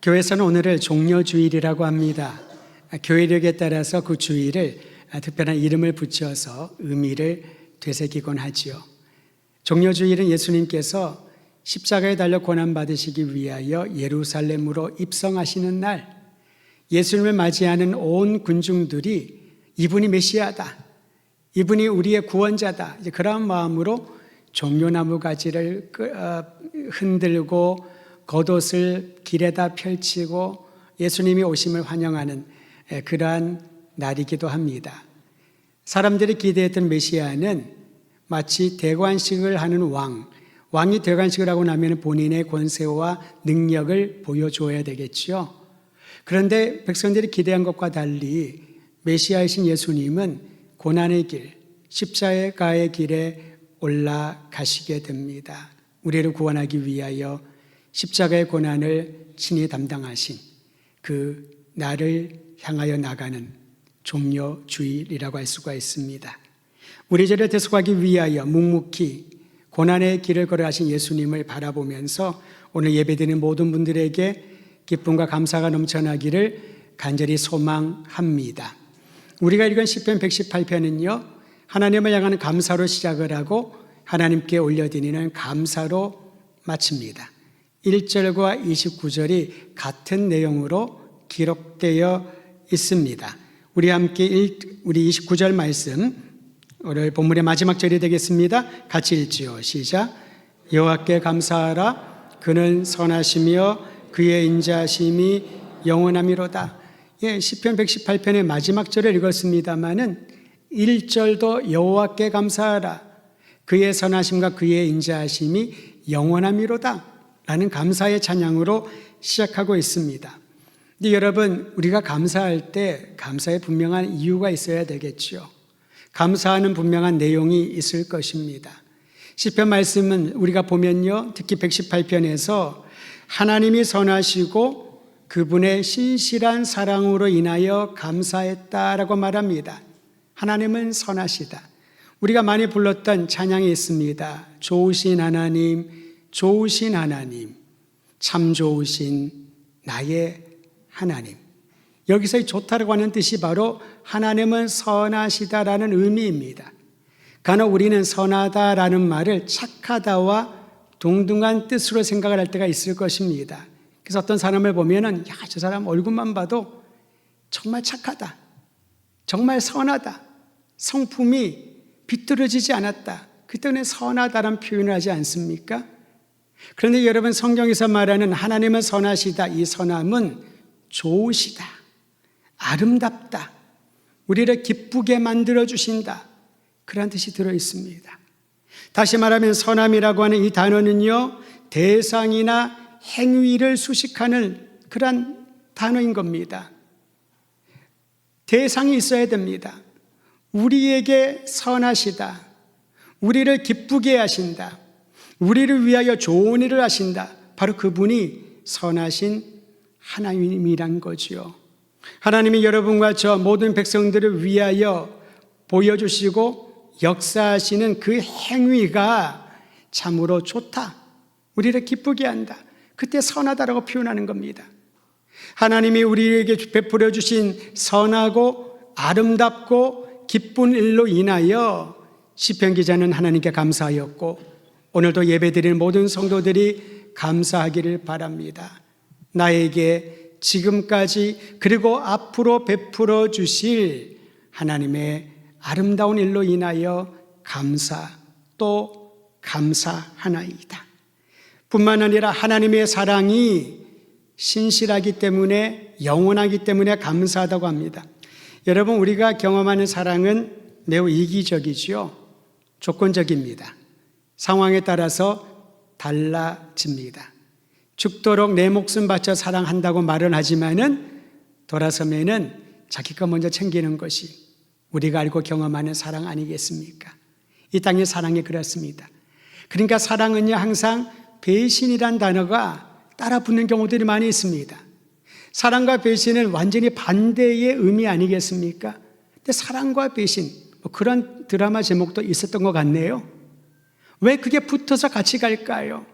교회에서는 오늘을 종려주일이라고 합니다. 교회력에 따라서 그 주일을 특별한 이름을 붙여서 의미를 되새기곤 하지요. 종려주일은 예수님께서 십자가에 달려 고난받으시기 위하여 예루살렘으로 입성하시는 날, 예수님을 맞이하는 온 군중들이 이분이 메시아다, 이분이 우리의 구원자다, 이제 그런 마음으로 종려나무 가지를 흔들고 겉옷을 길에다 펼치고 예수님이 오심을 환영하는 그러한 날이기도 합니다. 사람들이 기대했던 메시아는 마치 대관식을 하는 왕이 대관식을 하고 나면 본인의 권세와 능력을 보여줘야 되겠죠. 그런데 백성들이 기대한 것과 달리 메시아이신 예수님은 고난의 길, 십자가의 길에 올라가시게 됩니다. 우리를 구원하기 위하여 십자가의 고난을 친히 담당하신 그 나를 향하여 나가는 종려주일이라고 할 수가 있습니다. 우리 죄를 대속하기 위하여 묵묵히 고난의 길을 걸어가신 예수님을 바라보면서 오늘 예배드리는 모든 분들에게 기쁨과 감사가 넘쳐나기를 간절히 소망합니다. 우리가 읽은 시편 118편은요, 하나님을 향하는 감사로 시작을 하고 하나님께 올려드리는 감사로 마칩니다. 1절과 29절이 같은 내용으로 기록되어 있습니다. 우리 함께 우리 29절 말씀, 오늘 본문의 마지막 절이 되겠습니다. 같이 읽지요. 시작. 여호와께 감사하라. 그는 선하시며 그의 인자하심이 영원하미로다. 시편 118편의 마지막 절을 읽었습니다마는 1절도 여호와께 감사하라. 그의 선하심과 그의 인자하심이 영원하미로다 라는 감사의 찬양으로 시작하고 있습니다. 근데 여러분, 우리가 감사할 때 감사에 분명한 이유가 있어야 되겠죠. 감사하는 분명한 내용이 있을 것입니다. 시편 말씀은 우리가 보면요, 특히 118편에서 하나님이 선하시고 그분의 신실한 사랑으로 인하여 감사했다라고 말합니다. 하나님은 선하시다. 우리가 많이 불렀던 찬양이 있습니다. 좋으신 하나님, 좋으신 하나님, 참 좋으신 나의 하나님. 여기서 좋다라고 하는 뜻이 바로 하나님은 선하시다라는 의미입니다. 간혹 우리는 선하다라는 말을 착하다와 동등한 뜻으로 생각을 할 때가 있을 것입니다. 그래서 어떤 사람을 보면은 저 사람 얼굴만 봐도 정말 착하다, 정말 선하다, 성품이 비뚤어지지 않았다, 그 때문에 선하다라는 표현을 하지 않습니까? 그런데 여러분, 성경에서 말하는 하나님은 선하시다, 이 선함은 좋으시다, 아름답다, 우리를 기쁘게 만들어주신다, 그런 뜻이 들어있습니다. 다시 말하면 선함이라고 하는 이 단어는요, 대상이나 행위를 수식하는 그런 단어인 겁니다. 대상이 있어야 됩니다. 우리에게 선하시다, 우리를 기쁘게 하신다, 우리를 위하여 좋은 일을 하신다, 바로 그분이 선하신 하나님이란 거지요. 하나님이 여러분과 저 모든 백성들을 위하여 보여주시고 역사하시는 그 행위가 참으로 좋다, 우리를 기쁘게 한다, 그때 선하다라고 표현하는 겁니다. 하나님이 우리에게 베풀어 주신 선하고 아름답고 기쁜 일로 인하여 시편 기자는 하나님께 감사하였고, 오늘도 예배드리는 모든 성도들이 감사하기를 바랍니다. 나에게 지금까지 그리고 앞으로 베풀어 주실 하나님의 아름다운 일로 인하여 감사 또 감사하나이다. 뿐만 아니라 하나님의 사랑이 신실하기 때문에, 영원하기 때문에 감사하다고 합니다. 여러분, 우리가 경험하는 사랑은 매우 이기적이지요. 조건적입니다. 상황에 따라서 달라집니다. 죽도록 내 목숨 바쳐 사랑한다고 말은 하지만은 돌아서면은 자기가 먼저 챙기는 것이 우리가 알고 경험하는 사랑 아니겠습니까? 이 땅의 사랑이 그렇습니다. 그러니까 사랑은요, 항상 배신이란 단어가 따라 붙는 경우들이 많이 있습니다. 사랑과 배신은 완전히 반대의 의미 아니겠습니까? 근데 사랑과 배신, 그런 드라마 제목도 있었던 것 같네요. 왜 그게 붙어서 같이 갈까요?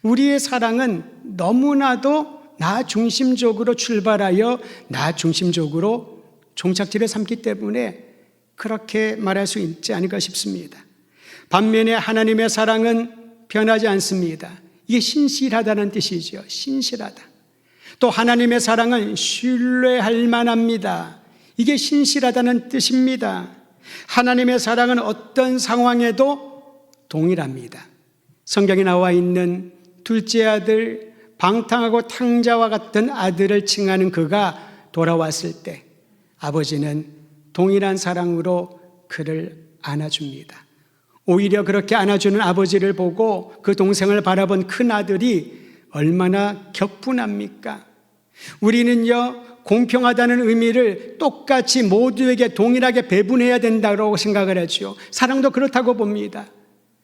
우리의 사랑은 너무나도 나 중심적으로 출발하여 나 중심적으로 종착지를 삼기 때문에 그렇게 말할 수 있지 않을까 싶습니다. 반면에 하나님의 사랑은 변하지 않습니다. 이게 신실하다는 뜻이죠. 신실하다. 또 하나님의 사랑은 신뢰할 만합니다. 이게 신실하다는 뜻입니다. 하나님의 사랑은 어떤 상황에도 동일합니다. 성경에 나와 있는 둘째 아들, 방탕하고 탕자와 같은 아들을 칭하는 그가 돌아왔을 때 아버지는 동일한 사랑으로 그를 안아줍니다. 오히려 그렇게 안아주는 아버지를 보고 그 동생을 바라본 큰 아들이 얼마나 격분합니까? 우리는요, 공평하다는 의미를 똑같이 모두에게 동일하게 배분해야 된다고 생각을 하죠. 사랑도 그렇다고 봅니다.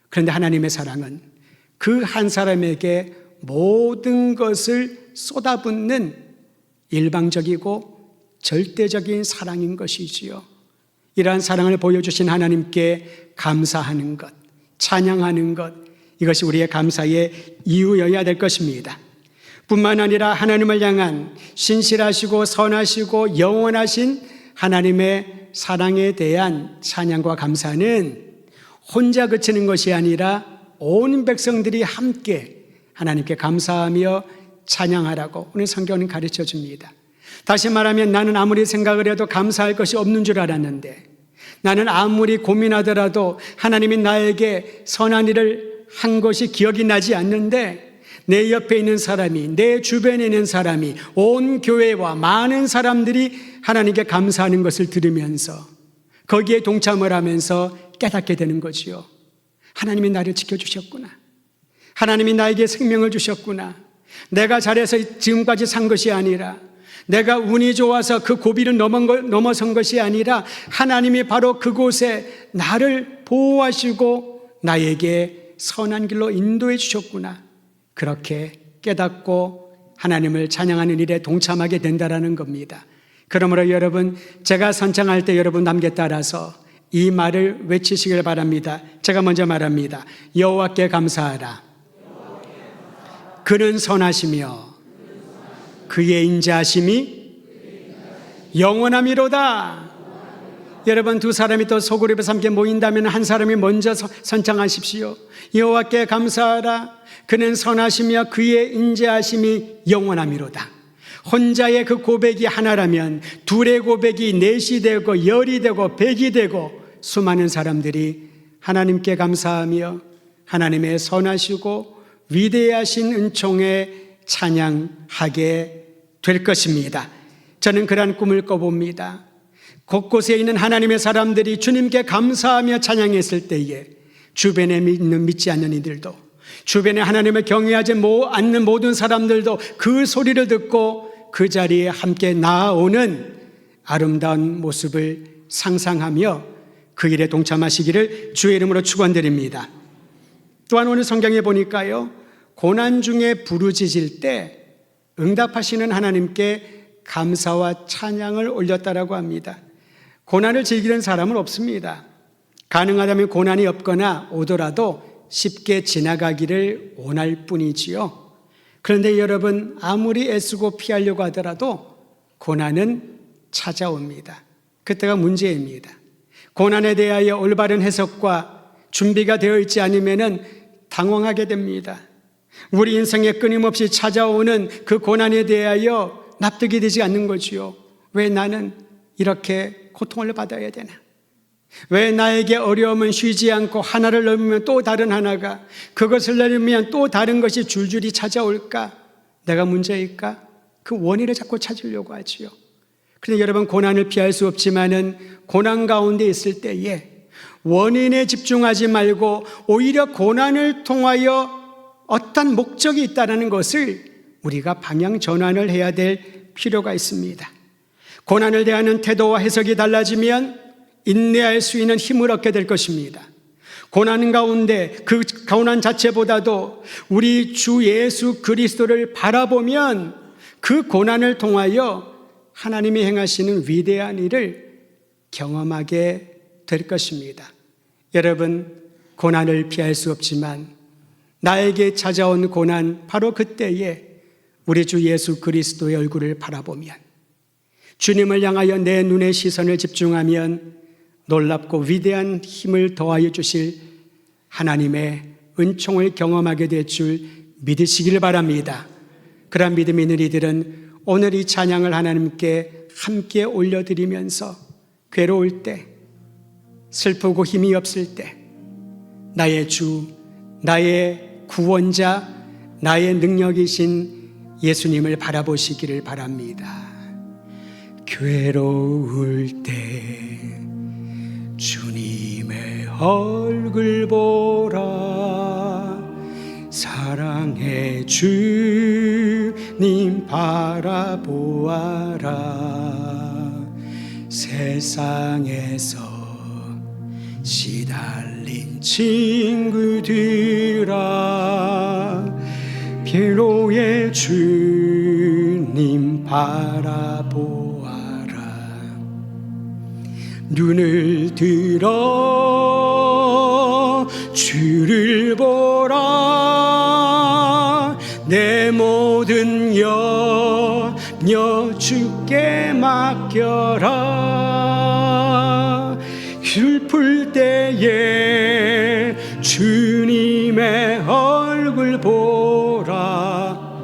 그런데 하나님의 사랑은 그 한 사람에게 모든 것을 쏟아붓는 일방적이고 절대적인 사랑인 것이지요. 이러한 사랑을 보여주신 하나님께 감사하는 것, 찬양하는 것, 이것이 우리의 감사의 이유여야 될 것입니다. 뿐만 아니라 하나님을 향한 신실하시고 선하시고 영원하신 하나님의 사랑에 대한 찬양과 감사는 혼자 그치는 것이 아니라 온 백성들이 함께 하나님께 감사하며 찬양하라고 오늘 성경은 가르쳐 줍니다. 다시 말하면 나는 아무리 생각을 해도 감사할 것이 없는 줄 알았는데, 나는 아무리 고민하더라도 하나님이 나에게 선한 일을 한 것이 기억이 나지 않는데, 내 옆에 있는 사람이, 내 주변에 있는 사람이, 온 교회와 많은 사람들이 하나님께 감사하는 것을 들으면서 거기에 동참을 하면서 깨닫게 되는 거지요. 하나님이 나를 지켜주셨구나. 하나님이 나에게 생명을 주셨구나. 내가 잘해서 지금까지 산 것이 아니라, 내가 운이 좋아서 그 고비를 넘어선 것이 아니라 하나님이 바로 그곳에 나를 보호하시고 나에게 선한 길로 인도해 주셨구나. 그렇게 깨닫고 하나님을 찬양하는 일에 동참하게 된다는 겁니다. 그러므로 여러분, 제가 선창할 때 여러분 남게 따라서 이 말을 외치시길 바랍니다. 제가 먼저 말합니다. 여호와께 감사하라. 그는 선하시며 그의 인자하심이 영원함이로다. 여러분, 두 사람이 또 소그룹에서 함께 모인다면 한 사람이 먼저 선창하십시오. 여호와께 감사하라. 그는 선하시며 그의 인자하심이 영원함이로다. 혼자의 그 고백이 하나라면 둘의 고백이 넷이 되고 열이 되고 백이 되고 수많은 사람들이 하나님께 감사하며 하나님의 선하시고 위대하신 은총에 찬양하게 될 것입니다. 저는 그러한 꿈을 꿔봅니다. 곳곳에 있는 하나님의 사람들이 주님께 감사하며 찬양했을 때에 주변에 믿지 않는 이들도, 주변에 하나님을 경외하지 않는 모든 사람들도 그 소리를 듣고 그 자리에 함께 나아오는 아름다운 모습을 상상하며 그 일에 동참하시기를 주의 이름으로 축원드립니다. 또한 오늘 성경에 보니까요, 고난 중에 부르짖을 때 응답하시는 하나님께 감사와 찬양을 올렸다라고 합니다. 고난을 즐기는 사람은 없습니다. 가능하다면 고난이 없거나 오더라도 쉽게 지나가기를 원할 뿐이지요. 그런데 여러분, 아무리 애쓰고 피하려고 하더라도 고난은 찾아옵니다. 그때가 문제입니다. 고난에 대하여 올바른 해석과 준비가 되어 있지 않으면 당황하게 됩니다. 우리 인생에 끊임없이 찾아오는 그 고난에 대하여 납득이 되지 않는 거지요. 왜 나는 이렇게 고통을 받아야 되나? 왜 나에게 어려움은 쉬지 않고 하나를 넘으면 또 다른 하나가, 그것을 넘으면 또 다른 것이 줄줄이 찾아올까? 내가 문제일까? 그 원인을 자꾸 찾으려고 하지요. 그런데 여러분, 고난을 피할 수 없지만은 고난 가운데 있을 때에 원인에 집중하지 말고 오히려 고난을 통하여 어떤 목적이 있다는 것을 우리가 방향 전환을 해야 될 필요가 있습니다. 고난을 대하는 태도와 해석이 달라지면 인내할 수 있는 힘을 얻게 될 것입니다. 고난 가운데 그 고난 자체보다도 우리 주 예수 그리스도를 바라보면 그 고난을 통하여 하나님이 행하시는 위대한 일을 경험하게 될 것입니다. 여러분, 고난을 피할 수 없지만 나에게 찾아온 고난, 바로 그때에 우리 주 예수 그리스도의 얼굴을 바라보면, 주님을 향하여 내 눈의 시선을 집중하면 놀랍고 위대한 힘을 더하여 주실 하나님의 은총을 경험하게 될 줄 믿으시기를 바랍니다. 그러한 믿음 있는 이들은 오늘 이 찬양을 하나님께 함께 올려드리면서 괴로울 때, 슬프고 힘이 없을 때 나의 주, 나의 구원자, 나의 능력이신 예수님을 바라보시기를 바랍니다. 괴로울 때 주님의 얼굴 보라, 사랑의 주님 바라보아라. 세상에서 시달린 친구들아, 피로의 주님 바라보아라. 눈을 들어 주를 보라, 내 모든 염려 주께 맡겨라. 슬플 때에 주님의 얼굴 보라,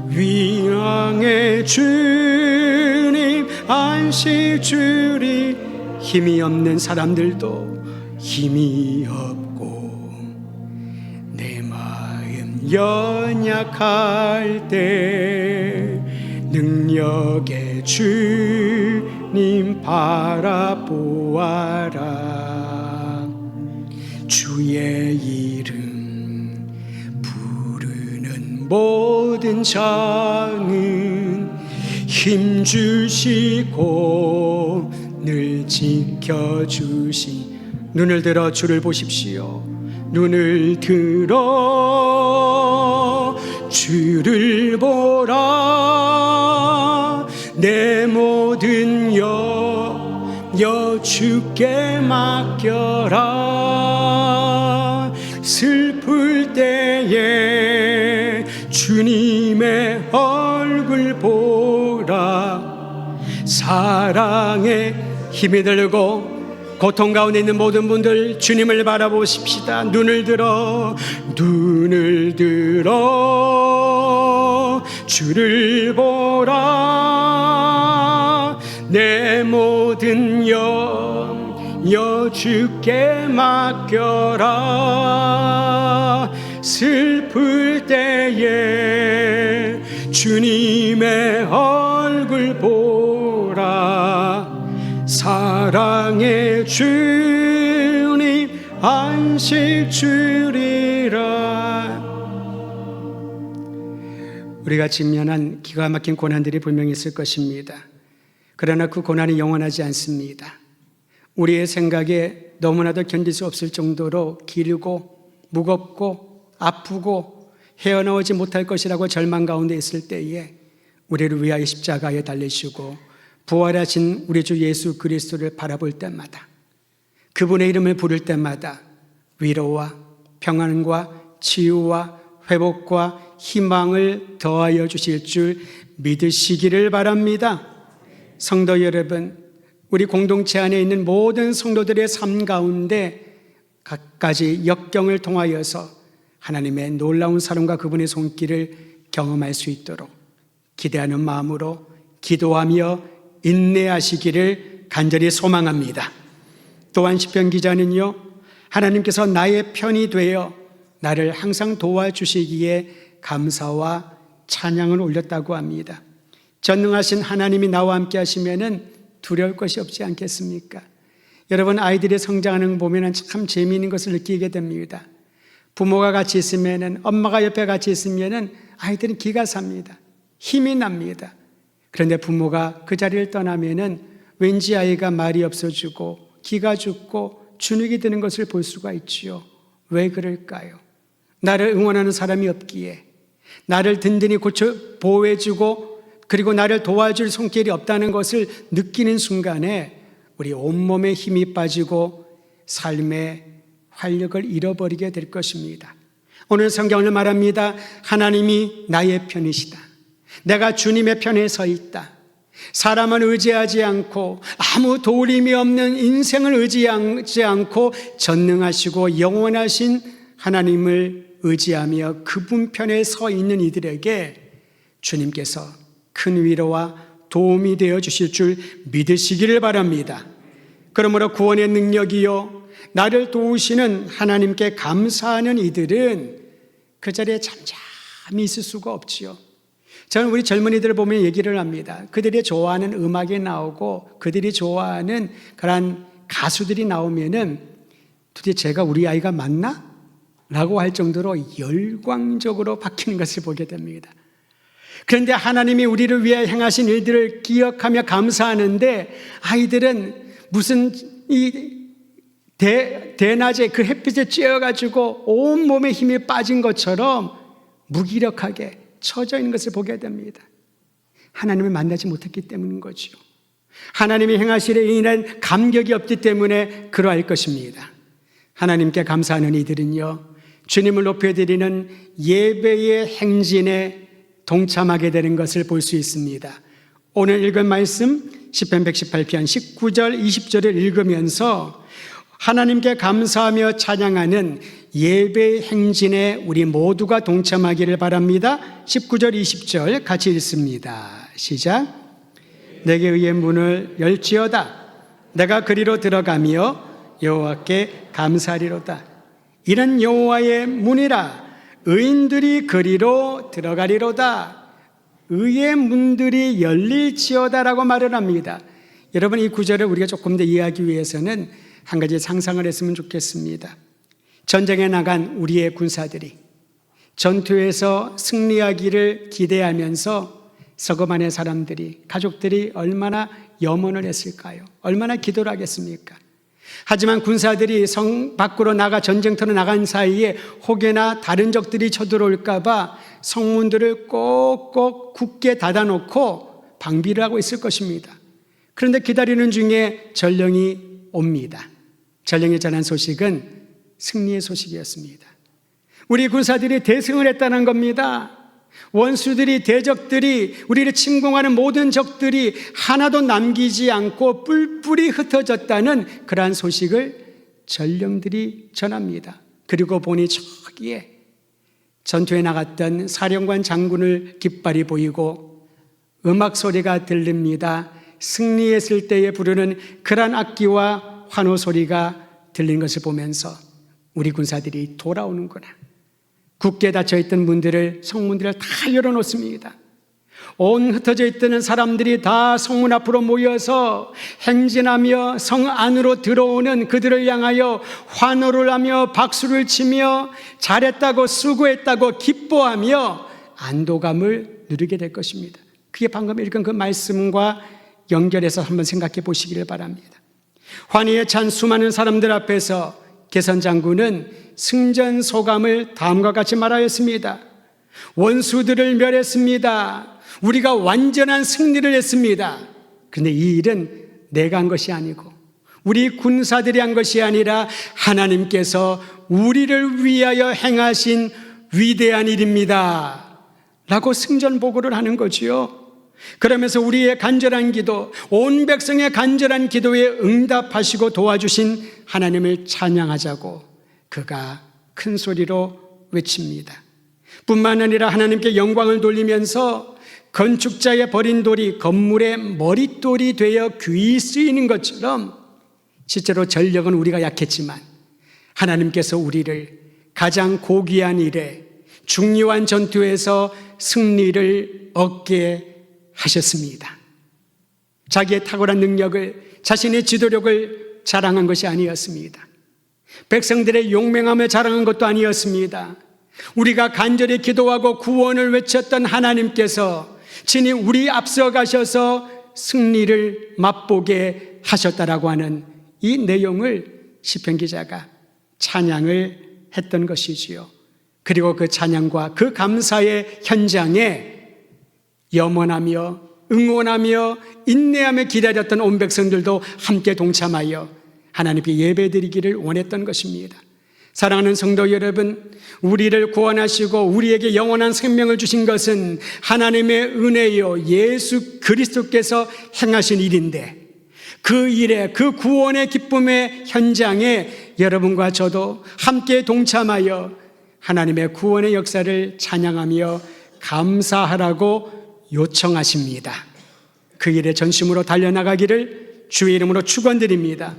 위왕의 주님 안식 주리. 힘이 없는 사람들도 힘이 없고 내 마음 연약할 때 능력의 주님 바라보아라. 주의 이름 부르는 모든 자는 힘 주시고 늘 지켜주시. 눈을 들어 주를 보십시오. 눈을 들어 주를 보라, 내 모든 염려 주께 맡겨라. 슬플 때에 주님의 얼굴 보라, 사랑의 힘이 들고 고통 가운데 있는 모든 분들 주님을 바라보십시다. 눈을 들어 주를 보라, 내 모든 염려 주께 맡겨라. 슬플 때에 주님의 얼굴 보라, 사랑의 주님 안식 주리라. 우리가 직면한 기가 막힌 고난들이 분명히 있을 것입니다. 그러나 그 고난이 영원하지 않습니다. 우리의 생각에 너무나도 견딜 수 없을 정도로 길고 무겁고 아프고 헤어나오지 못할 것이라고 절망 가운데 있을 때에 우리를 위하여 십자가에 달리시고 부활하신 우리 주 예수 그리스도를 바라볼 때마다, 그분의 이름을 부를 때마다 위로와 평안과 치유와 회복과 희망을 더하여 주실 줄 믿으시기를 바랍니다. 성도 여러분, 우리 공동체 안에 있는 모든 성도들의 삶 가운데 갖가지 역경을 통하여서 하나님의 놀라운 사랑과 그분의 손길을 경험할 수 있도록 기대하는 마음으로 기도하며 인내하시기를 간절히 소망합니다. 또한 시편 기자는요, 하나님께서 나의 편이 되어 나를 항상 도와주시기에 감사와 찬양을 올렸다고 합니다. 전능하신 하나님이 나와 함께 하시면은 두려울 것이 없지 않겠습니까? 여러분, 아이들이 성장하는 거 보면 참 재미있는 것을 느끼게 됩니다. 부모가 같이 있으면은, 엄마가 옆에 같이 있으면은 아이들은 기가 삽니다. 힘이 납니다. 그런데 부모가 그 자리를 떠나면은 왠지 아이가 말이 없어지고 기가 죽고 주눅이 드는 것을 볼 수가 있지요. 왜 그럴까요? 나를 응원하는 사람이 없기에, 나를 든든히 보호해주고 그리고 나를 도와줄 손길이 없다는 것을 느끼는 순간에 우리 온몸에 힘이 빠지고 삶의 활력을 잃어버리게 될 것입니다. 오늘 성경을 말합니다. 하나님이 나의 편이시다. 내가 주님의 편에 서 있다. 사람을 의지하지 않고 아무 도움이 없는 인생을 의지하지 않고 전능하시고 영원하신 하나님을 의지하며 그분 편에 서 있는 이들에게 주님께서 큰 위로와 도움이 되어 주실 줄 믿으시기를 바랍니다. 그러므로 구원의 능력이요 나를 도우시는 하나님께 감사하는 이들은 그 자리에 잠잠히 있을 수가 없지요. 저는 우리 젊은이들을 보면 얘기를 합니다. 그들이 좋아하는 음악이 나오고 그들이 좋아하는 그런 가수들이 나오면은 도대체 제가 우리 아이가 맞나? 라고 할 정도로 열광적으로 바뀌는 것을 보게 됩니다. 그런데 하나님이 우리를 위해 행하신 일들을 기억하며 감사하는데 아이들은 무슨 대낮에 그 햇빛에 쬐어가지고 온몸에 힘이 빠진 것처럼 무기력하게 처져 있는 것을 보게 됩니다. 하나님을 만나지 못했기 때문인 거죠. 하나님이 행하실 일에는 감격이 없기 때문에 그러할 것입니다. 하나님께 감사하는 이들은요, 주님을 높여드리는 예배의 행진에 동참하게 되는 것을 볼 수 있습니다. 오늘 읽은 말씀 시편 118편 19절 20절을 읽으면서 하나님께 감사하며 찬양하는 예배 행진에 우리 모두가 동참하기를 바랍니다. 19절 20절 같이 읽습니다. 시작. 내게 의의 문을 열지어다. 내가 그리로 들어가며 여호와께 감사하리로다. 이는 여호와의 문이라. 의인들이 그리로 들어가리로다. 의의 문들이 열릴지어다라고 말을 합니다. 여러분, 이 구절을 우리가 조금 더 이해하기 위해서는 한 가지 상상을 했으면 좋겠습니다. 전쟁에 나간 우리의 군사들이 전투에서 승리하기를 기대하면서 서거 안의 사람들이, 가족들이 얼마나 염원을 했을까요? 얼마나 기도를 하겠습니까? 하지만 군사들이 성 밖으로 나가 전쟁터로 나간 사이에 혹여나 다른 적들이 쳐들어올까 봐 성문들을 꼭꼭 굳게 닫아놓고 방비를 하고 있을 것입니다. 그런데 기다리는 중에 전령이 옵니다. 전령이 전한 소식은 승리의 소식이었습니다. 우리 군사들이 대승을 했다는 겁니다. 원수들이, 대적들이, 우리를 침공하는 모든 적들이 하나도 남기지 않고 뿔뿔이 흩어졌다는 그러한 소식을 전령들이 전합니다. 그리고 보니 저기에 전투에 나갔던 사령관 장군을 깃발이 보이고 음악 소리가 들립니다. 승리했을 때에 부르는 그러한 악기와 환호 소리가 들리는 것을 보면서 우리 군사들이 돌아오는구나. 굳게 닫혀있던 문들을, 성문들을 다 열어놓습니다. 온 흩어져 있던 사람들이 다 성문 앞으로 모여서 행진하며 성 안으로 들어오는 그들을 향하여 환호를 하며 박수를 치며 잘했다고, 수고했다고 기뻐하며 안도감을 누리게 될 것입니다. 그게 방금 읽은 그 말씀과 연결해서 한번 생각해 보시기를 바랍니다. 환희에 찬 수많은 사람들 앞에서 게선 장군은 승전 소감을 다음과 같이 말하였습니다. 원수들을 멸했습니다. 우리가 완전한 승리를 했습니다. 그런데 이 일은 내가 한 것이 아니고 우리 군사들이 한 것이 아니라 하나님께서 우리를 위하여 행하신 위대한 일입니다. 라고 승전 보고를 하는 거지요. 그러면서 우리의 간절한 기도, 온 백성의 간절한 기도에 응답하시고 도와주신 하나님을 찬양하자고 그가 큰 소리로 외칩니다. 뿐만 아니라 하나님께 영광을 돌리면서 건축자의 버린 돌이 건물의 머릿돌이 되어 귀히 쓰이는 것처럼 실제로 전력은 우리가 약했지만 하나님께서 우리를 가장 고귀한 일에 중요한 전투에서 승리를 얻게 하셨습니다. 자기의 탁월한 능력을, 자신의 지도력을 자랑한 것이 아니었습니다. 백성들의 용맹함을 자랑한 것도 아니었습니다. 우리가 간절히 기도하고 구원을 외쳤던 하나님께서 친히 우리 앞서 가셔서 승리를 맛보게 하셨다라고 하는 이 내용을 시편 기자가 찬양을 했던 것이지요. 그리고 그 찬양과 그 감사의 현장에 염원하며 응원하며 인내하며 기다렸던 온 백성들도 함께 동참하여 하나님께 예배드리기를 원했던 것입니다. 사랑하는 성도 여러분, 우리를 구원하시고 우리에게 영원한 생명을 주신 것은 하나님의 은혜요 예수 그리스도께서 행하신 일인데, 그 일에, 그 구원의 기쁨의 현장에 여러분과 저도 함께 동참하여 하나님의 구원의 역사를 찬양하며 감사하라고 요청하십니다. 그 일에 전심으로 달려나가기를 주의 이름으로 축원드립니다.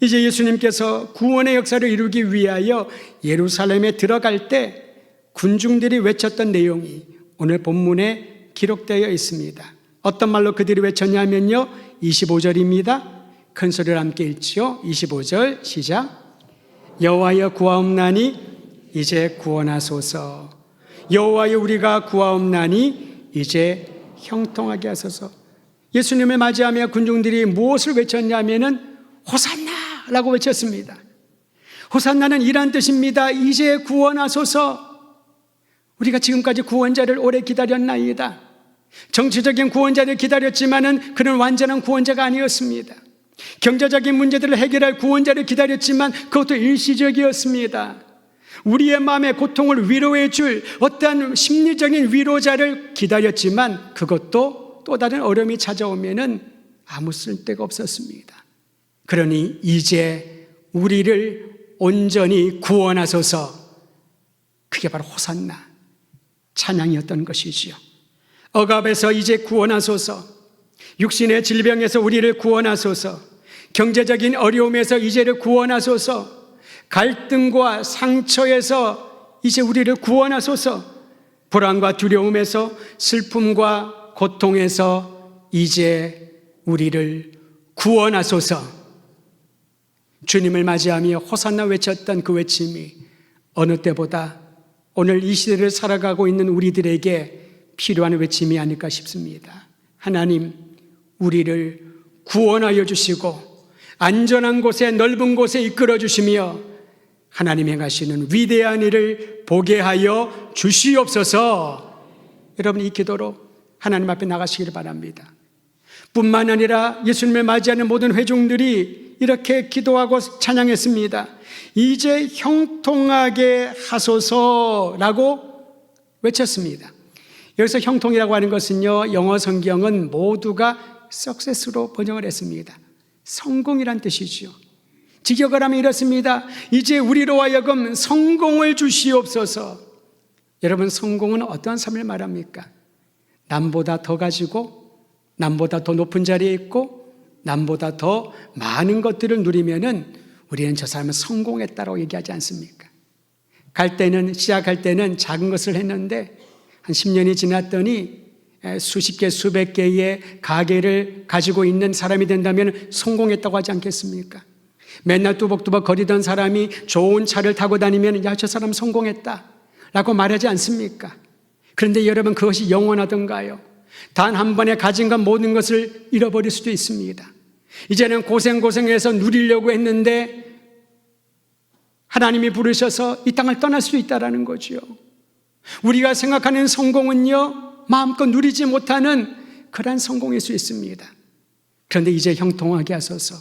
이제 예수님께서 구원의 역사를 이루기 위하여 예루살렘에 들어갈 때 군중들이 외쳤던 내용이 오늘 본문에 기록되어 있습니다. 어떤 말로 그들이 외쳤냐면요, 25절입니다. 큰 소리로 함께 읽지요. 25절 시작. 여호와여 구하옵나니 이제 구원하소서. 여호와여 우리가 구하옵나니 이제 형통하게 하소서. 예수님을 맞이하며 군중들이 무엇을 외쳤냐면은 호산나라고 외쳤습니다. 호산나는 이란 뜻입니다. 이제 구원하소서. 우리가 지금까지 구원자를 오래 기다렸나이다. 정치적인 구원자를 기다렸지만은 그는 완전한 구원자가 아니었습니다. 경제적인 문제들을 해결할 구원자를 기다렸지만 그것도 일시적이었습니다. 우리의 마음의 고통을 위로해 줄 어떠한 심리적인 위로자를 기다렸지만 그것도 또 다른 어려움이 찾아오면은 아무 쓸데가 없었습니다. 그러니 이제 우리를 온전히 구원하소서, 그게 바로 호산나 찬양이었던 것이지요. 억압에서 이제 구원하소서, 육신의 질병에서 우리를 구원하소서, 경제적인 어려움에서 이제를 구원하소서, 갈등과 상처에서 이제 우리를 구원하소서, 불안과 두려움에서, 슬픔과 고통에서 이제 우리를 구원하소서. 주님을 맞이하며 호산나 외쳤던 그 외침이 어느 때보다 오늘 이 시대를 살아가고 있는 우리들에게 필요한 외침이 아닐까 싶습니다. 하나님, 우리를 구원하여 주시고 안전한 곳에, 넓은 곳에 이끌어 주시며 하나님 행하시는 위대한 일을 보게 하여 주시옵소서. 여러분, 이 기도로 하나님 앞에 나가시기를 바랍니다. 뿐만 아니라 예수님을 맞이하는 모든 회중들이 이렇게 기도하고 찬양했습니다. 이제 형통하게 하소서라고 외쳤습니다. 여기서 형통이라고 하는 것은요, 영어 성경은 모두가 success로 번역을 했습니다. 성공이란 뜻이죠. 직역을 하면 이렇습니다. 이제 우리로 하여금 성공을 주시옵소서. 여러분, 성공은 어떠한 삶을 말합니까? 남보다 더 가지고, 남보다 더 높은 자리에 있고, 남보다 더 많은 것들을 누리면은 우리는 저 사람은 성공했다고 얘기하지 않습니까? 시작할 때는 작은 것을 했는데 한 10년이 지났더니 수십 개, 수백 개의 가게를 가지고 있는 사람이 된다면 성공했다고 하지 않겠습니까? 맨날 뚜벅뚜벅 거리던 사람이 좋은 차를 타고 다니면 야, 저 사람 성공했다 라고 말하지 않습니까? 그런데 여러분, 그것이 영원하던가요? 단 한 번에 가진 것 모든 것을 잃어버릴 수도 있습니다. 이제는 고생해서 누리려고 했는데 하나님이 부르셔서 이 땅을 떠날 수 있다는 거죠. 우리가 생각하는 성공은요, 마음껏 누리지 못하는 그러한 성공일 수 있습니다. 그런데 이제 형통하게 하소서.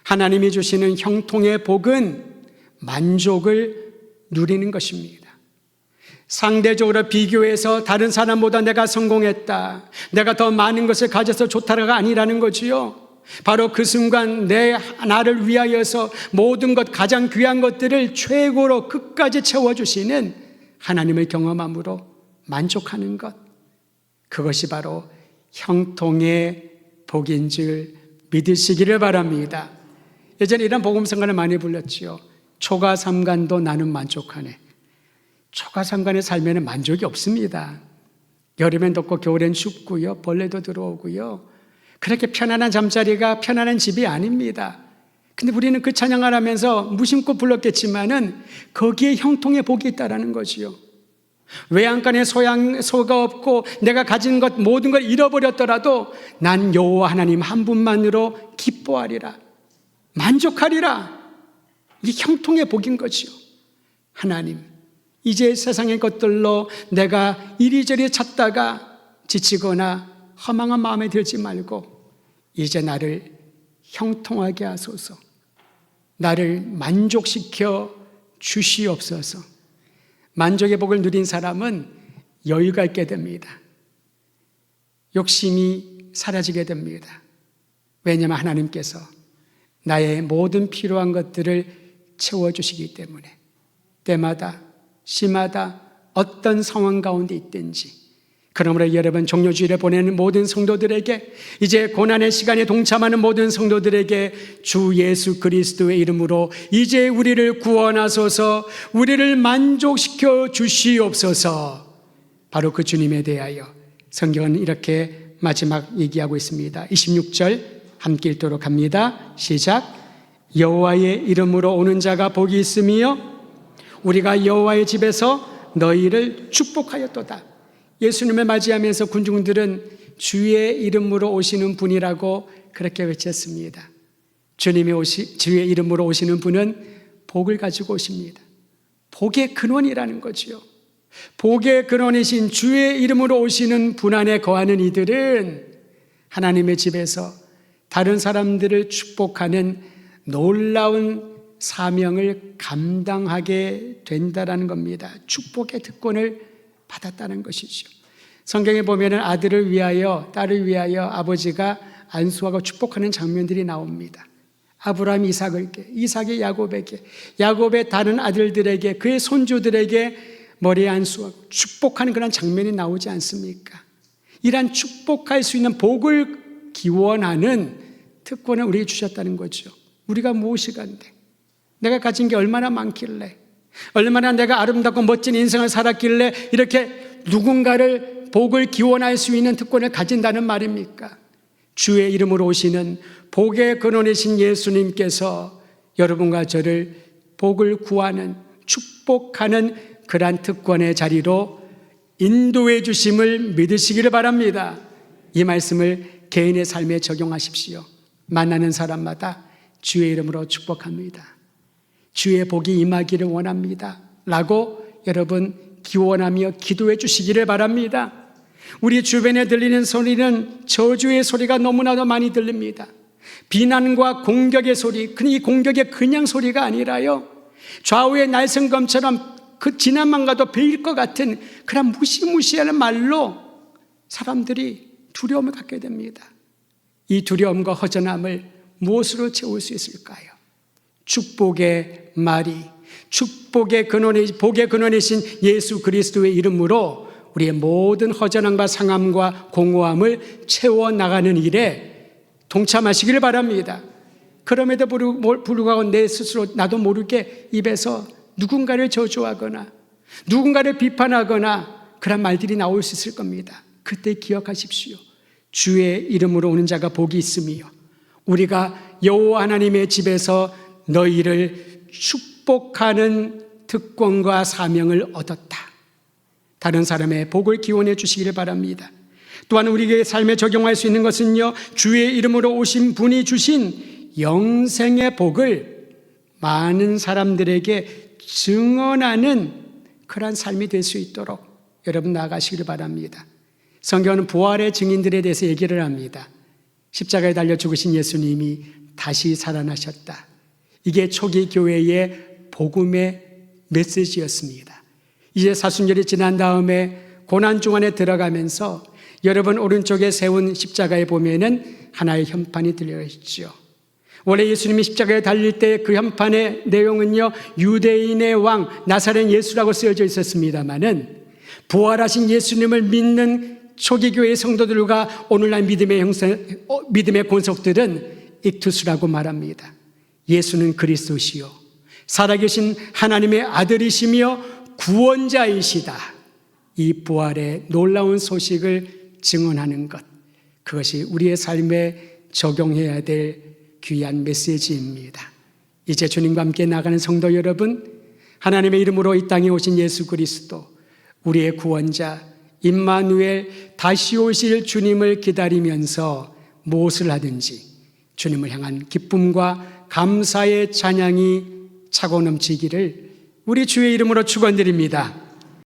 하나님이 주시는 형통의 복은 만족을 누리는 것입니다. 상대적으로 비교해서 다른 사람보다 내가 성공했다, 내가 더 많은 것을 가져서 좋다가 아니라는 거지요. 바로 그 순간 나를 위하여서 모든 것, 가장 귀한 것들을 최고로 끝까지 채워주시는 하나님을 경험함으로 만족하는 것, 그것이 바로 형통의 복인 줄 믿으시기를 바랍니다. 예전에 이런 복음성가를 많이 불렀지요. 초가삼간도 나는 만족하네. 초가삼간에 살면 만족이 없습니다. 여름엔 덥고 겨울엔 춥고요, 벌레도 들어오고요, 그렇게 편안한 잠자리가 편안한 집이 아닙니다. 근데 우리는 그 찬양을 하면서 무심코 불렀겠지만은 거기에 형통의 복이 있다라는 거지요. 외양간에 소가 없고 내가 가진 것 모든 걸 잃어버렸더라도 난 여호와 하나님 한 분만으로 기뻐하리라, 만족하리라. 이게 형통의 복인 거지요. 하나님, 이제 세상의 것들로 내가 이리저리 찾다가 지치거나 허망한 마음에 들지 말고 이제 나를 형통하게 하소서. 나를 만족시켜 주시옵소서. 만족의 복을 누린 사람은 여유가 있게 됩니다. 욕심이 사라지게 됩니다. 왜냐하면 하나님께서 나의 모든 필요한 것들을 채워주시기 때문에 때마다 시마다 어떤 상황 가운데 있든지. 그러므로 여러분 종료주일에 보내는 모든 성도들에게, 이제 고난의 시간에 동참하는 모든 성도들에게 주 예수 그리스도의 이름으로 이제 우리를 구원하소서, 우리를 만족시켜 주시옵소서. 바로 그 주님에 대하여 성경은 이렇게 마지막 얘기하고 있습니다. 26절 함께 읽도록 합니다. 시작. 여호와의 이름으로 오는 자가 복이 있으며 우리가 여호와의 집에서 너희를 축복하였도다. 예수님을 맞이하면서 군중들은 주의 이름으로 오시는 분이라고 그렇게 외쳤습니다. 주의 이름으로 오시는 분은 복을 가지고 오십니다. 복의 근원이라는 거지요. 복의 근원이신 주의 이름으로 오시는 분 안에 거하는 이들은 하나님의 집에서 다른 사람들을 축복하는 놀라운 사명을 감당하게 된다라는 겁니다. 축복의 특권을 받았다는 것이죠. 성경에 보면은 아들을 위하여 딸을 위하여 아버지가 안수하고 축복하는 장면들이 나옵니다. 아브라함이 이삭에게, 이삭이 야곱에게, 야곱의 다른 아들들에게, 그의 손주들에게 머리에 안수하고 축복하는 그런 장면이 나오지 않습니까? 이러한 축복할 수 있는 복을 기원하는 특권을 우리에게 주셨다는 거죠. 우리가 무엇이 간데, 내가 가진 게 얼마나 많길래, 얼마나 내가 아름답고 멋진 인생을 살았길래 이렇게 누군가를 복을 기원할 수 있는 특권을 가진다는 말입니까? 주의 이름으로 오시는 복의 근원이신 예수님께서 여러분과 저를 복을 구하는, 축복하는 그러한 특권의 자리로 인도해 주심을 믿으시기를 바랍니다. 이 말씀을 개인의 삶에 적용하십시오. 만나는 사람마다 주의 이름으로 축복합니다. 주의 복이 임하기를 원합니다. 라고 여러분 기원하며 기도해 주시기를 바랍니다. 우리 주변에 들리는 소리는 저주의 소리가 너무나도 많이 들립니다. 비난과 공격의 소리, 이 공격의 그냥 소리가 아니라요, 좌우의 날성검처럼 그 지나만 가도 베일 것 같은 그런 무시무시한 말로 사람들이 두려움을 갖게 됩니다. 이 두려움과 허전함을 무엇으로 채울 수 있을까요? 축복의 말이, 축복의 근원이, 복의 근원이신 예수 그리스도의 이름으로 우리의 모든 허전함과 상함과 공허함을 채워나가는 일에 동참하시기를 바랍니다. 그럼에도 불구하고 내 스스로 나도 모르게 입에서 누군가를 저주하거나 누군가를 비판하거나 그런 말들이 나올 수 있을 겁니다. 그때 기억하십시오. 주의 이름으로 오는 자가 복이 있으며 우리가 여호와 하나님의 집에서 너희를 축복하는 특권과 사명을 얻었다. 다른 사람의 복을 기원해 주시기를 바랍니다. 또한 우리의 삶에 적용할 수 있는 것은요, 주의 이름으로 오신 분이 주신 영생의 복을 많은 사람들에게 증언하는 그런 삶이 될 수 있도록 여러분 나아가시기를 바랍니다. 성경은 부활의 증인들에 대해서 얘기를 합니다. 십자가에 달려 죽으신 예수님이 다시 살아나셨다. 이게 초기 교회의 복음의 메시지였습니다. 이제 사순절이 지난 다음에 고난 중간에 들어가면서 여러분 오른쪽에 세운 십자가에 보면은 하나의 현판이 들려 있죠. 원래 예수님이 십자가에 달릴 때 그 현판의 내용은요, 유대인의 왕 나사렛 예수라고 쓰여져 있었습니다만은 부활하신 예수님을 믿는 초기 교회의 성도들과 오늘날 믿음의 권속들은 익투스라고 말합니다. 예수는 그리스도시요 살아계신 하나님의 아들이시며 구원자이시다. 이 부활의 놀라운 소식을 증언하는 것, 그것이 우리의 삶에 적용해야 될 귀한 메시지입니다. 이제 주님과 함께 나가는 성도 여러분, 하나님의 이름으로 이 땅에 오신 예수 그리스도, 우리의 구원자 임마누엘 다시 오실 주님을 기다리면서 무엇을 하든지 주님을 향한 기쁨과 감사의 찬양이 차고 넘치기를 우리 주의 이름으로 축원드립니다.